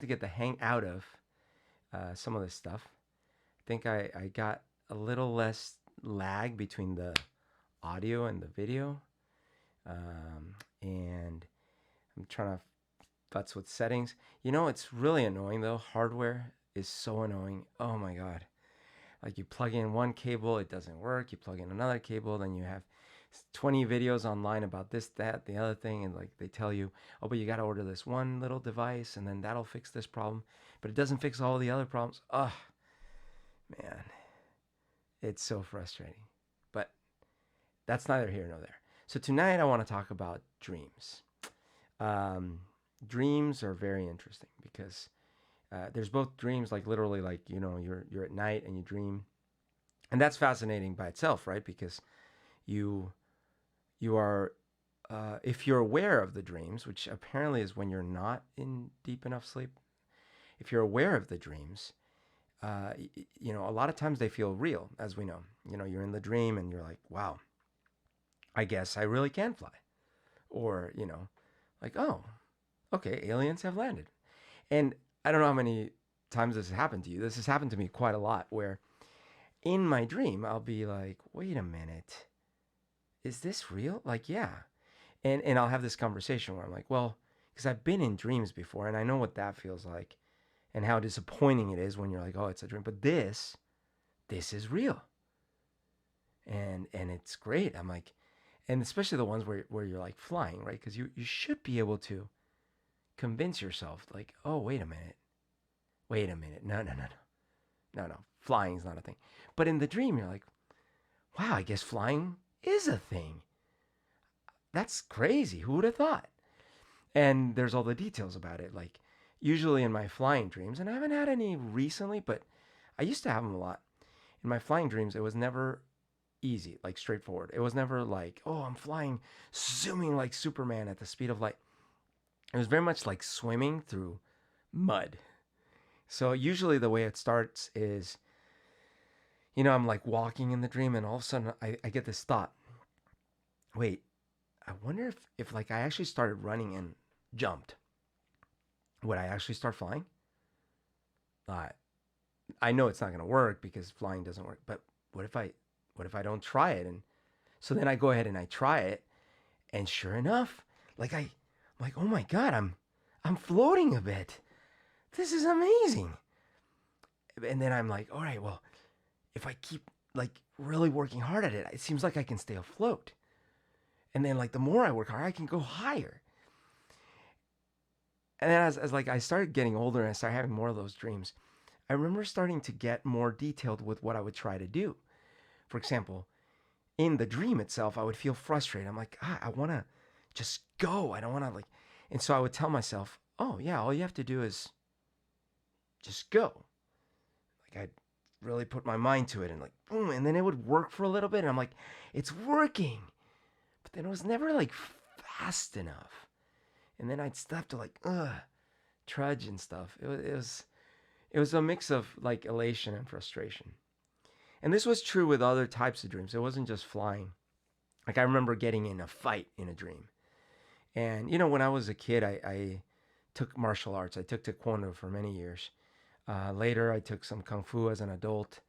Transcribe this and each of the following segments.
to get the hang out of some of this stuff. I think I got a little less lag between the audio and the video. And I'm trying to futz with settings. It's really annoying though. Hardware is so annoying. Oh my God. Like you plug in one cable, it doesn't work. You plug in another cable, then you have 20 videos online about this, that, the other thing. And like they tell you, oh, but you got to order this one little device and then that'll fix this problem. But it doesn't fix all the other problems. Ugh, man. It's so frustrating. But that's neither here nor there. So tonight I want to talk about dreams. Dreams are very interesting because there's both dreams, like literally, like you're at night and you dream, and that's fascinating by itself, right? Because you you are if you're aware of the dreams, which apparently is when you're not in deep enough sleep. If you're aware of the dreams, a lot of times they feel real, as we know. You're in the dream and you're like, wow, I guess I really can fly. Or, like, oh, okay, aliens have landed. And I don't know how many times this has happened to you. This has happened to me quite a lot where in my dream, I'll be like, wait a minute, is this real? Like, yeah. And I'll have this conversation where I'm like, well, because I've been in dreams before and I know what that feels like and how disappointing it is when you're like, oh, it's a dream. But this is real. And it's great. I'm like, and especially the ones where you're like flying, right? Because you should be able to convince yourself, like, oh, wait a minute. No. Flying's not a thing. But in the dream, you're like, wow, I guess flying is a thing. That's crazy. Who would have thought? And there's all the details about it. Like, usually in my flying dreams, and I haven't had any recently, but I used to have them a lot. In my flying dreams, it was never easy, like straightforward. It was never like, oh, I'm flying, zooming like Superman at the speed of light. It was very much like swimming through mud. So usually the way it starts is, I'm like walking in the dream, and all of a sudden I get this thought. Wait, I wonder if like I actually started running and jumped, would I actually start flying? Uh, I know it's not going to work because flying doesn't work. But what if I don't try it? And so then I go ahead and I try it, and sure enough, I'm like, oh my God, I'm floating a bit. This is amazing. And then I'm like, all right, well, if I keep like really working hard at it, it seems like I can stay afloat. And then like the more I work hard, I can go higher. And then as like I started getting older and I started having more of those dreams, I remember starting to get more detailed with what I would try to do. For example, in the dream itself, I would feel frustrated. I'm like, I want to just go. I don't want to like, and so I would tell myself, oh yeah, all you have to do is just go. Like I'd really put my mind to it and like, boom, and then it would work for a little bit. And I'm like, it's working. But then it was never like fast enough. And then I'd still have to like, trudge and stuff. It was a mix of like elation and frustration. And this was true with other types of dreams. It wasn't just flying. Like I remember getting in a fight in a dream. And when I was a kid, I took martial arts. I took Taekwondo for many years. Later, I took some Kung Fu as an adult.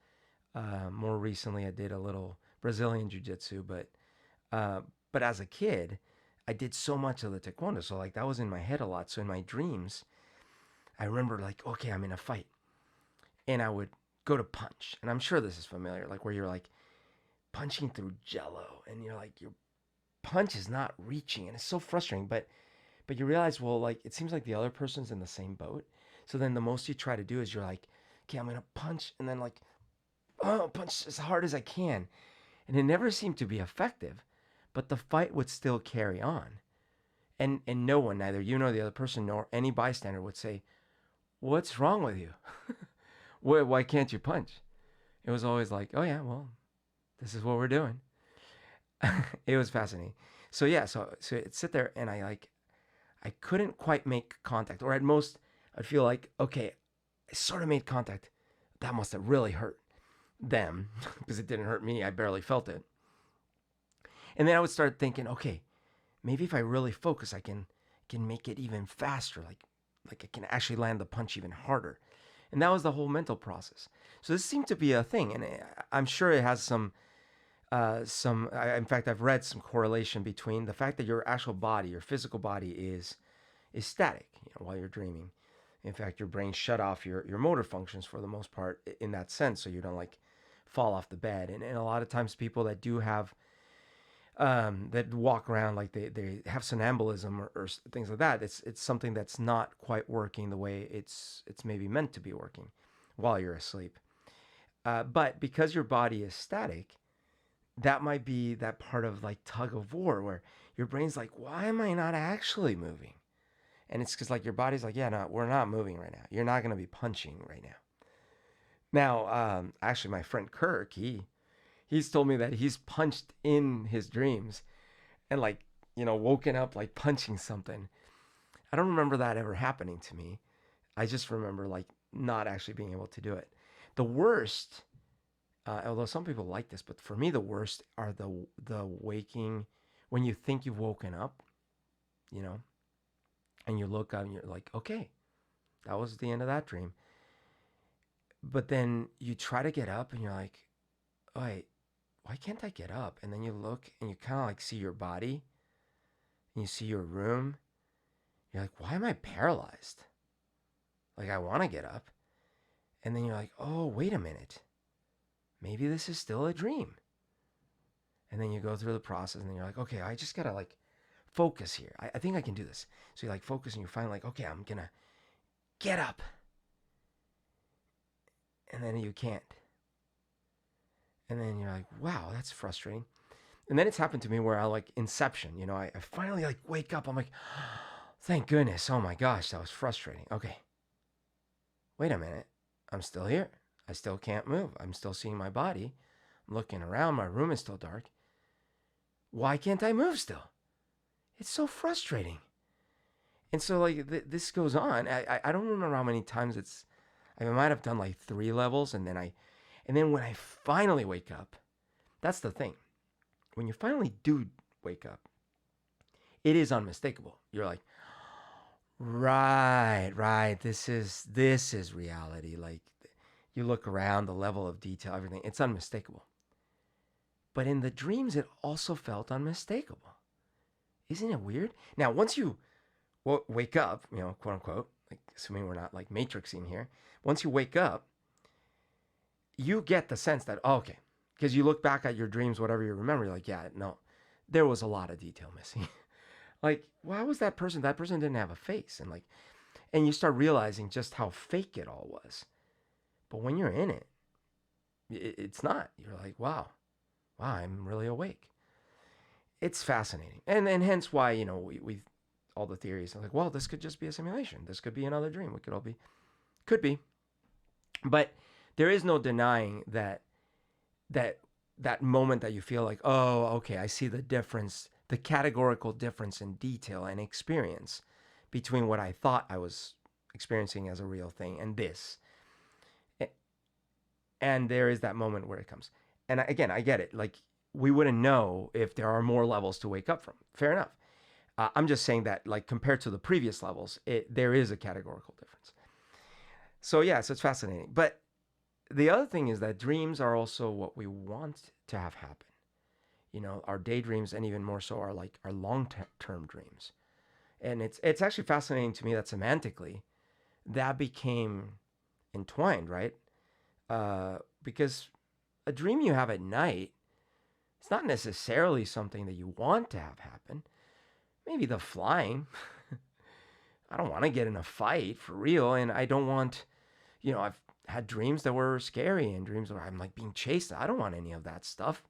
More recently, I did a little Brazilian Jiu-Jitsu. But as a kid, I did so much of the Taekwondo. So like that was in my head a lot. So in my dreams, I remember like, okay, I'm in a fight. And I would go to punch. And I'm sure this is familiar, like where you're like punching through jello and you're like, your punch is not reaching. And it's so frustrating. But you realize, well, like it seems like the other person's in the same boat. So then the most you try to do is you're like, okay, I'm going to punch. And then like, oh, punch as hard as I can. And it never seemed to be effective. But the fight would still carry on. And no one, neither you nor the other person, nor any bystander would say, what's wrong with you? Why can't you punch? It was always like, oh yeah, well, this is what we're doing. It was fascinating. So yeah, so I'd sit there and I couldn't quite make contact. Or at most, I'd feel like, okay, I sort of made contact. That must have really hurt them because it didn't hurt me. I barely felt it. And then I would start thinking, okay, maybe if I really focus, I can make it even faster. Like like I can actually land the punch even harder. And that was the whole mental process. So this seemed to be a thing, and I'm sure it has in fact, I've read some correlation between the fact that your actual body, your physical body, is static, while you're dreaming. In fact, your brain shut off your motor functions for the most part in that sense, so you don't like fall off the bed. And a lot of times, people that do have that walk around like they have somnambulism or things like that. It's something that's not quite working the way it's maybe meant to be working while you're asleep. But because your body is static, that might be that part of like tug of war where your brain's like, why am I not actually moving? And it's because like your body's like, yeah, no, we're not moving right now. You're not going to be punching right now. Now, actually, my friend Kirk, he's told me that he's punched in his dreams and like woken up like punching something. I don't remember that ever happening to me. I just remember like not actually being able to do it. The worst, although some people like this, but for me the worst are the waking when you think you've woken up, you know, and you look up and you're like, okay, that was the end of that dream. But then you try to get up and you're like, oh, wait, why can't I get up? And then you look and you kind of like see your body and you see your room. You're like, why am I paralyzed? Like, I want to get up. And then you're like, oh, wait a minute. Maybe this is still a dream. And then you go through the process and then you're like, okay, I just got to like focus here. I think I can do this. So you like focus and you find like, okay, I'm going to get up. And then you can't. And then you're like, wow, that's frustrating. And then it's happened to me where I like inception, I finally like wake up. I'm like, thank goodness. Oh my gosh, that was frustrating. Okay. Wait a minute. I'm still here. I still can't move. I'm still seeing my body. I'm looking around. My room is still dark. Why can't I move still? It's so frustrating. And so like this goes on. I don't remember how many times I might have done like 3 levels and then when I finally wake up, that's the thing. When you finally do wake up, it is unmistakable. You're like, right, this is reality. Like you look around, the level of detail, everything, it's unmistakable. But in the dreams, it also felt unmistakable. Isn't it weird? Now, once you wake up, quote unquote, like assuming we're not like matrixing here, once you wake up, you get the sense that, oh, okay, because you look back at your dreams, whatever you remember, you're like, yeah, no, there was a lot of detail missing. Like, why was that person? That person didn't have a face. And you start realizing just how fake it all was. But when you're in it, it's not. You're like, wow, I'm really awake. It's fascinating. And hence why, we all the theories are like, well, this could just be a simulation. This could be another dream. Could be. But there is no denying that moment that you feel like, oh, okay, I see the difference, the categorical difference in detail and experience between what I thought I was experiencing as a real thing and this. And there is that moment where it comes. And again, I get it. Like, we wouldn't know if there are more levels to wake up from. Fair enough. I'm just saying that, like, compared to the previous levels, there is a categorical difference. So, yeah, so it's fascinating. But the other thing is that dreams are also what we want to have happen. Our daydreams, and even more so our long-term dreams. And it's actually fascinating to me that semantically that became entwined, right? Because a dream you have at night, it's not necessarily something that you want to have happen. Maybe the flying. I don't want to get in a fight for real, and I don't want, I've had dreams that were scary and dreams where I'm like being chased. I don't want any of that stuff.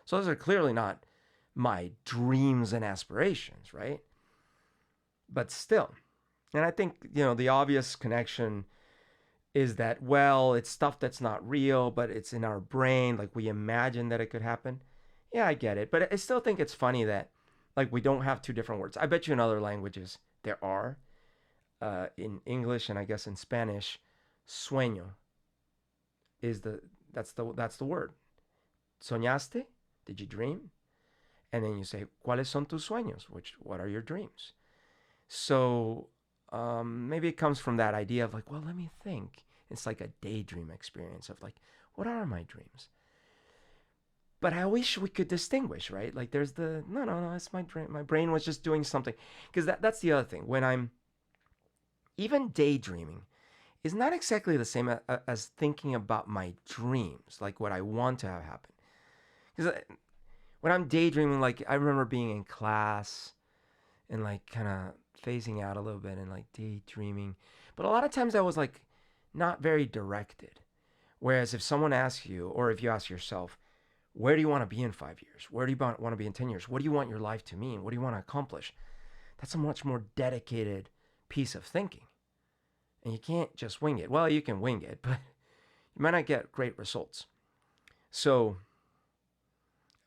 So those are clearly not my dreams and aspirations, right? But still. And I think, the obvious connection is that, well, it's stuff that's not real, but it's in our brain. Like, we imagine that it could happen. Yeah, I get it. But I still think it's funny that, like, we don't have 2 different words. I bet you in other languages there are. In English and I guess in Spanish, sueño is that's the word. Soñaste? Did you dream? And then you say, ¿cuáles son tus sueños? What are your dreams? So maybe it comes from that idea of like, well, let me think. It's like a daydream experience of like, what are my dreams? But I wish we could distinguish, right? Like there's the no, it's my brain. My brain was just doing something. Because that's the other thing. When I'm even daydreaming is not exactly the same as thinking about my dreams, like what I want to have happen. Because when I'm daydreaming, like I remember being in class and like kind of phasing out a little bit and like daydreaming. But a lot of times I was like not very directed. Whereas if someone asks you, or if you ask yourself, where do you want to be in 5 years? Where do you want to be in 10 years? What do you want your life to mean? What do you want to accomplish? That's a much more dedicated piece of thinking. And you can't just wing it. Well, you can wing it, but you might not get great results. So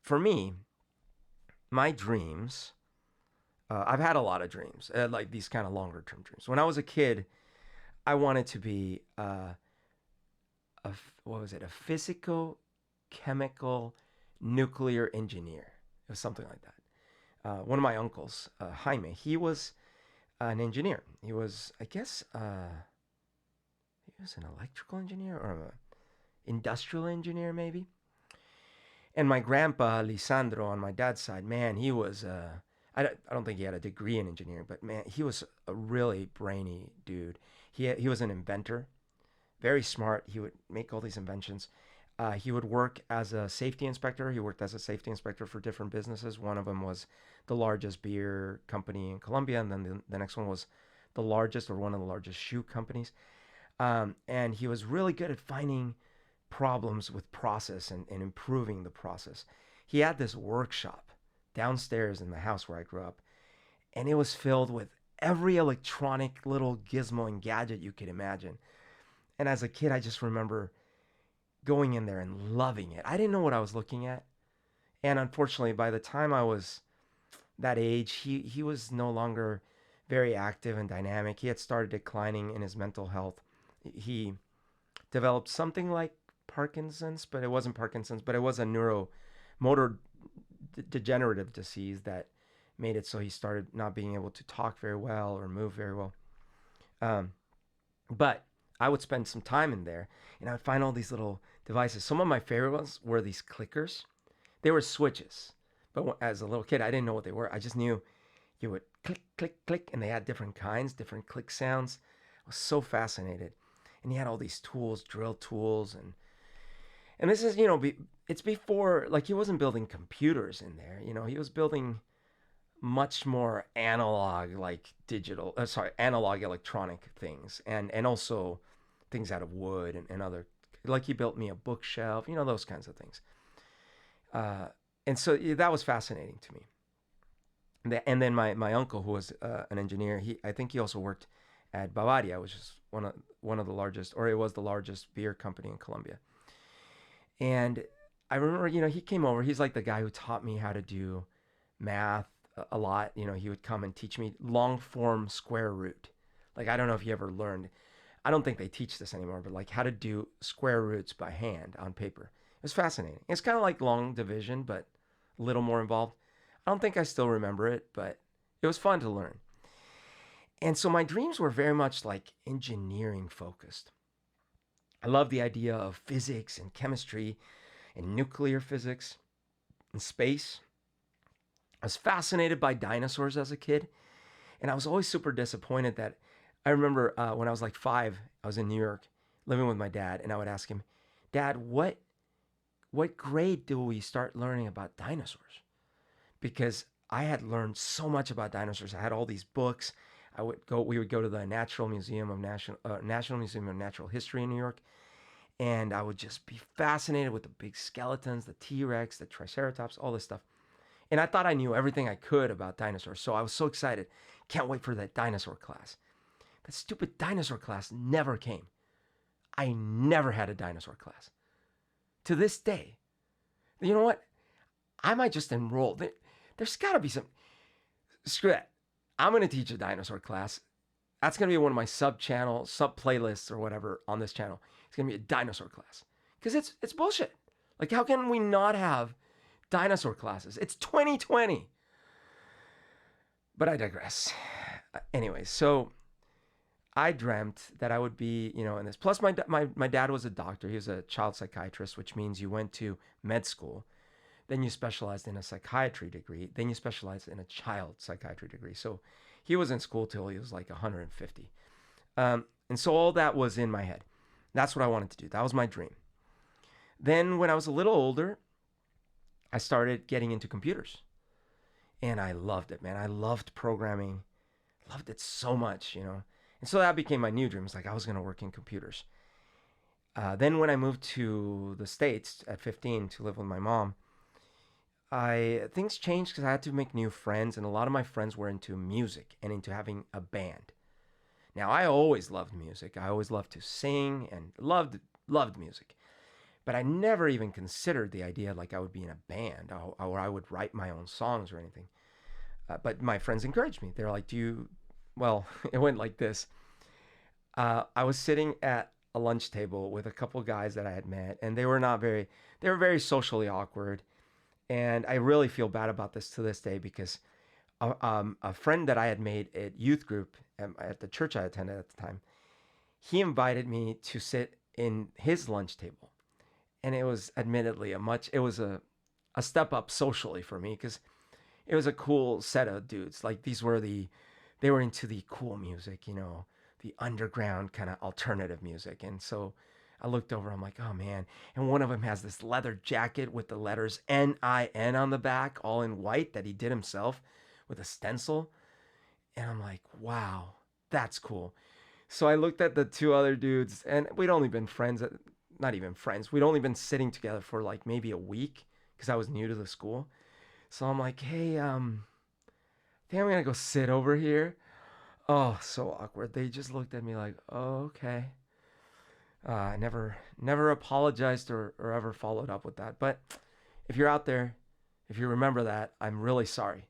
for me, my dreams, I've had a lot of dreams, like these kind of longer term dreams. When I was a kid, I wanted to be what was it? A physical, chemical, nuclear engineer. It was something like that. One of my uncles, Jaime, he was an engineer. He was, I guess, he was an electrical engineer or an industrial engineer, maybe. And my grandpa, Lisandro, on my dad's side, man, he was, I don't think he had a degree in engineering, but man, he was a really brainy dude. He was an inventor, very smart. He would make all these inventions. He would work as a safety inspector. He worked as a safety inspector for different businesses. One of them was the largest beer company in Colombia, and then the next one was the largest or one of the largest shoe companies. And he was really good at finding problems with process and improving the process. He had this workshop downstairs in the house where I grew up, and it was filled with every electronic little gizmo and gadget you could imagine. And as a kid, I just remember going in there and loving it. I didn't know what I was looking at. And unfortunately, by the time I was that age, he was no longer very active and dynamic. He had started declining in his mental health. He developed something like Parkinson's, but it wasn't Parkinson's, but it was a neuromotor degenerative disease that made it so he started not being able to talk very well or move very well. But I would spend some time in there and I would find all these little devices. Some of my favorite ones were these clickers. They were switches, but as a little kid, I didn't know what they were. I just knew you would click, click, click, and they had different kinds, different click sounds. I was so fascinated. And he had all these tools, drill tools, and this is, it's before, like, he wasn't building computers in there. He was building much more analog, like analog electronic things, and also things out of wood and other, like he built me a bookshelf, those kinds of things. And so that was fascinating to me. And then my uncle, who was an engineer, I think he also worked at Bavaria, which is one of the largest, or it was the largest beer company in Colombia. And I remember, he came over. He's like the guy who taught me how to do math a lot. He would come and teach me long form square root. Like, I don't know if you ever learned. I don't think they teach this anymore, but like how to do square roots by hand on paper. It was fascinating. It's kind of like long division, but a little more involved. I don't think I still remember it, but it was fun to learn. And so my dreams were very much like engineering focused. I love the idea of physics and chemistry and nuclear physics and space. I was fascinated by dinosaurs as a kid, and I was always super disappointed that I remember when I was like 5, I was in New York living with my dad, and I would ask him, Dad, what grade do we start learning about dinosaurs? Because I had learned so much about dinosaurs. I had all these books. We would go to the National Museum of Natural History in New York, and I would just be fascinated with the big skeletons, the T-Rex, the Triceratops, all this stuff. And I thought I knew everything I could about dinosaurs, so I was so excited. Can't wait for that dinosaur class. That stupid dinosaur class never came. I never had a dinosaur class. To this day. You know what? I might just enroll. There's got to be some... Screw that. I'm going to teach a dinosaur class. That's going to be one of my sub-playlists or whatever on this channel. It's going to be a dinosaur class. Because it's bullshit. Like, how can we not have dinosaur classes? It's 2020. But I digress. Anyway, so I dreamt that I would be, in this. Plus, my dad was a doctor. He was a child psychiatrist, which means you went to med school, then you specialized in a psychiatry degree, then you specialized in a child psychiatry degree. So he was in school till he was like 150. And so all that was in my head. That's what I wanted to do. That was my dream. Then when I was a little older, I started getting into computers. And I loved it, man. I loved programming. Loved it so much. And so that became my new dream. It's like I was going to work in computers. Then when I moved to the States at 15 to live with my mom, things changed because I had to make new friends, and a lot of my friends were into music and into having a band. Now I always loved music. I always loved to sing and loved music, but I never even considered the idea like I would be in a band or I would write my own songs or anything. But my friends encouraged me. They're like, "Do you?" Well, it went like this. I was sitting at a lunch table with a couple guys that I had met, and they were not very. They were very socially awkward, and I really feel bad about this to this day because a friend that I had made at youth group at the church I attended at the time, he invited me to sit in his lunch table, and it was admittedly it was a step up socially for me because it was a cool set of dudes. Like they were into the cool music, the underground kind of alternative music. And so I looked over, I'm like, oh man. And one of them has this leather jacket with the letters NIN on the back, all in white that he did himself with a stencil. And I'm like, wow, that's cool. So I looked at the two other dudes, and we'd only been friends, not even friends. We'd only been sitting together for like maybe a week because I was new to the school. So I'm like, hey, I think I'm gonna go sit over here. Oh, so awkward. They just looked at me like, oh, okay. I never apologized or ever followed up with that. But if you're out there, if you remember that, I'm really sorry.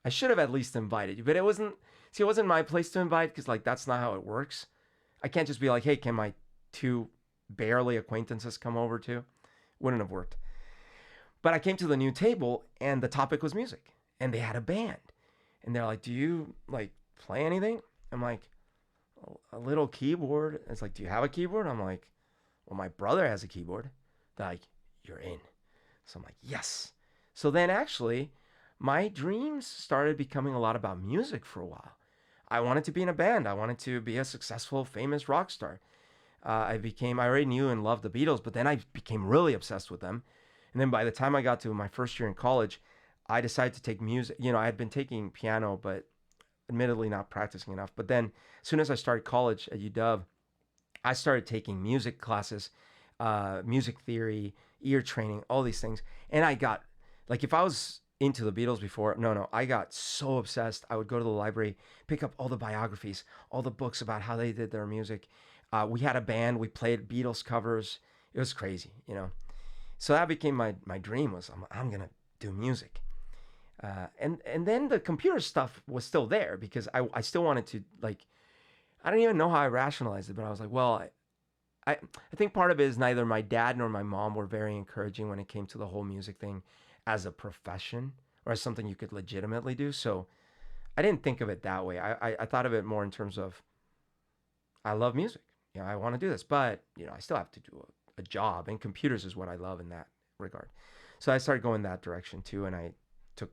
I should have at least invited you, but it wasn't. See, it wasn't my place to invite because like that's not how it works. I can't just be like, hey, can my two barely acquaintances come over too? Wouldn't have worked. But I came to the new table and the topic was music, and they had a band, and they're like, "Do you like play anything?" I'm like, "A little keyboard." It's like, "Do you have a keyboard?" I'm like, "Well, my brother has a keyboard." They're like, "You're in." So I'm like, "Yes." So then actually, my dreams started becoming a lot about music for a while. I wanted to be in a band. I wanted to be a successful, famous rock star. I already knew and loved the Beatles, but then I became really obsessed with them. And then by the time I got to my first year in college, I decided to take music. I had been taking piano, but admittedly not practicing enough. But then as soon as I started college at UW, I started taking music classes, music theory, ear training, all these things. And I got, like, if I was into the Beatles before, no, I got so obsessed. I would go to the library, pick up all the biographies, all the books about how they did their music. We had a band, we played Beatles covers. It was crazy. So that became my dream was I'm gonna do music, and then the computer stuff was still there because I still wanted to like I don't even know how I rationalized it, but I was like, well, I think part of it is neither my dad nor my mom were very encouraging when it came to the whole music thing as a profession or as something you could legitimately do. So I didn't think of it that way. I thought of it more in terms of I love music. I want to do this, but I still have to do a job, and computers is what I love in that regard. So I started going that direction too, and I took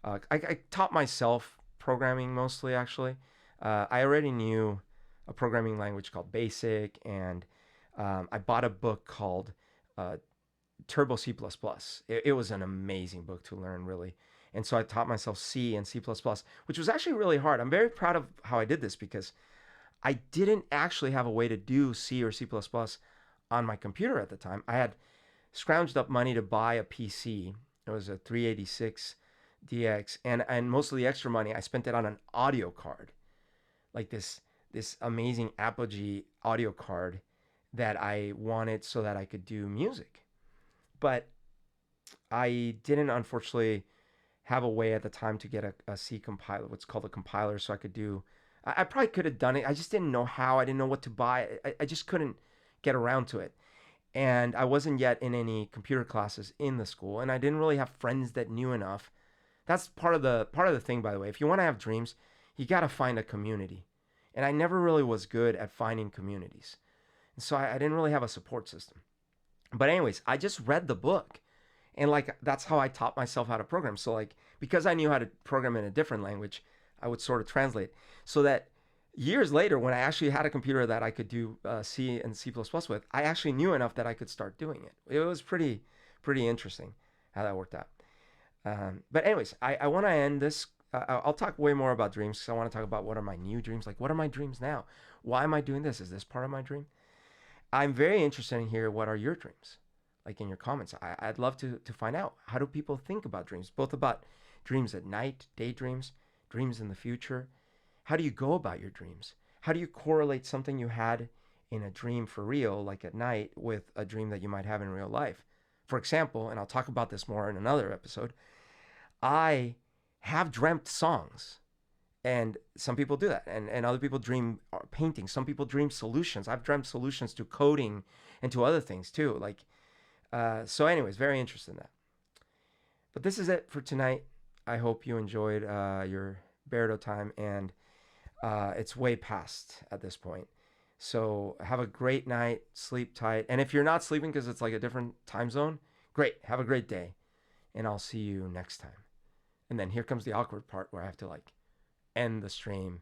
I taught myself programming mostly actually. I already knew a programming language called Basic, and I bought a book called uh, Turbo C++. It was an amazing book to learn really. And so I taught myself C and C++, which was actually really hard. I'm very proud of how I did this because I didn't actually have a way to do C or C++ on my computer at the time. I had scrounged up money to buy a PC. It was a 386 DX, and most of the extra money I spent it on an audio card, like this amazing Apogee audio card that I wanted so that I could do music. But I didn't unfortunately have a way at the time to get a C compiler, what's called a compiler, so I could do. I probably could have done it. I just didn't know how. I didn't know what to buy. I just couldn't get around to it. And I wasn't yet in any computer classes in the school, and I didn't really have friends that knew enough. That's part of the thing, by the way. If you want to have dreams, you got to find a community. And I never really was good at finding communities. And so I didn't really have a support system. But anyways, I just read the book, and like that's how I taught myself how to program. So like because I knew how to program in a different language, I would sort of translate so that years later, when I actually had a computer that I could do C and C++ with, I actually knew enough that I could start doing it. It was pretty interesting how that worked out. But anyways, I want to end this. I'll talk way more about dreams because I want to talk about what are my new dreams. Like, what are my dreams now? Why am I doing this? Is this part of my dream? I'm very interested in hear what are your dreams, like in your comments. I'd love to find out how do people think about dreams, both about dreams at night, daydreams, dreams in the future. How do you go about your dreams? How do you correlate something you had in a dream for real, like at night, with a dream that you might have in real life? For example, and I'll talk about this more in another episode, I have dreamt songs. And some people do that. And other people dream painting. Some people dream solutions. I've dreamt solutions to coding and to other things too. Like, so anyways, very interested in that. But this is it for tonight. I hope you enjoyed your Bertotime, and it's way past at this point. So have a great night, sleep tight. And if you're not sleeping because it's like a different time zone, great. Have a great day. And I'll see you next time. And then here comes the awkward part where I have to like end the stream